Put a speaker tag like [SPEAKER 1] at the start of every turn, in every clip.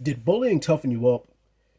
[SPEAKER 1] Did bullying toughen you up?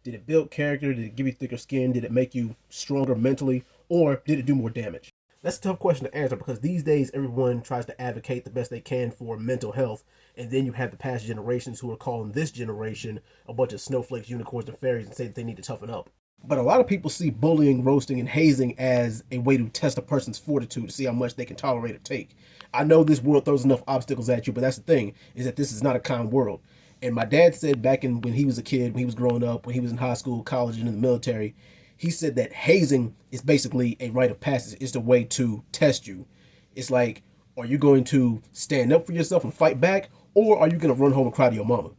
[SPEAKER 1] Did it build character? Did it give you thicker skin? Did it make you stronger mentally? Or did it do more damage? That's a tough question to answer because these days everyone tries to advocate the best they can for mental health, and then you have the past generations who are calling this generation a bunch of snowflakes, unicorns, and fairies and say that they need to toughen up. But a lot of people see bullying, roasting, and hazing as a way to test a person's fortitude to see how much they can tolerate or take. I know this world throws enough obstacles at you, but that's the thing, is that this is not a kind world. And my dad said back in when he was a kid, when he was growing up, when he was in high school, college, and in the military, he said that hazing is basically a rite of passage. It's the way to test you. It's like, are you going to stand up for yourself and fight back, or are you going to run home and cry to your mama?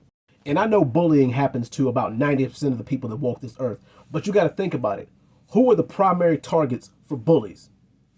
[SPEAKER 1] And I know bullying happens to about 90% of the people that walk this earth, but you got to think about it. Who are the primary targets for bullies?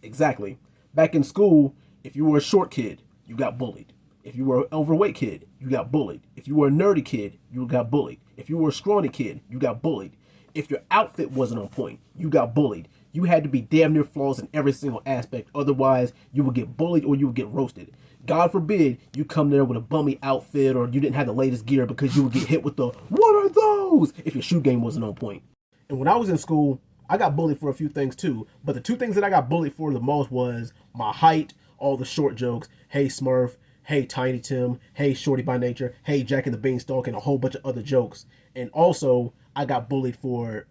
[SPEAKER 1] Exactly. Back in school, if you were a short kid, you got bullied. If you were an overweight kid, you got bullied. If you were a nerdy kid, you got bullied. If you were a scrawny kid, you got bullied. If your outfit wasn't on point, you got bullied. You had to be damn near flawless in every single aspect. Otherwise, you would get bullied or you would get roasted. God forbid you come there with a bummy outfit or you didn't have the latest gear because you would get hit with the, what are those? If your shoe game wasn't on point. And when I was in school, I got bullied for a few things too. But the two things that I got bullied for the most was my height, all the short jokes, hey Smurf, hey Tiny Tim, hey Shorty by Nature, hey Jack and the Beanstalk, and a whole bunch of other jokes. And also, I got bullied for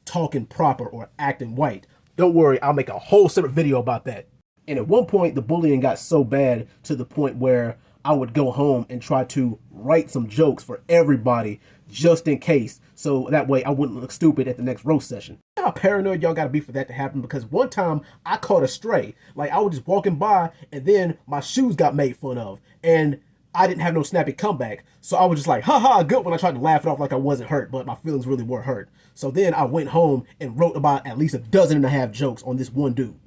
[SPEAKER 1] talking proper or acting white. Don't worry, I'll make a whole separate video about that. And at one point, the bullying got so bad to the point where I would go home and try to write some jokes for everybody just in case. So that way I wouldn't look stupid at the next roast session. How paranoid y'all gotta be for that to happen? Because one time I caught a stray. Like I was just walking by and then my shoes got made fun of. And I didn't have no snappy comeback. So I was just like, haha, good when I tried to laugh it off like I wasn't hurt, but my feelings really were hurt. So then I went home and wrote about at least a dozen and a half jokes on this one dude.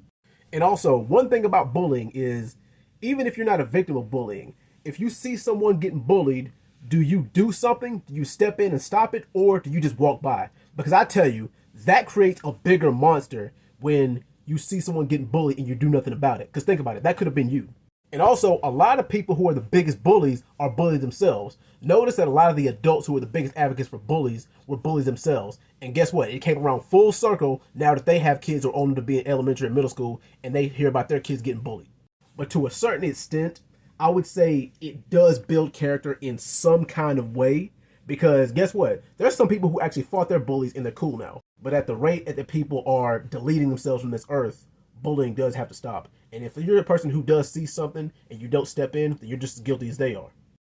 [SPEAKER 1] And also, one thing about bullying is, even if you're not a victim of bullying, if you see someone getting bullied, do you do something? Do you step in and stop it? Or do you just walk by? Because I tell you, that creates a bigger monster when you see someone getting bullied and you do nothing about it. Because think about it, that could have been you. And also, a lot of people who are the biggest bullies are bullies themselves. Notice that a lot of the adults who are the biggest advocates for bullies were bullies themselves. And guess what? It came around full circle now that they have kids or old enough to be in elementary and middle school, and they hear about their kids getting bullied. But to a certain extent, I would say it does build character in some kind of way. Because guess what? There's some people who actually fought their bullies and they're cool now. But at the rate that the people are deleting themselves from this earth, bullying does have to stop. And if you're a person who does see something and you don't step in, then you're just as guilty as they are.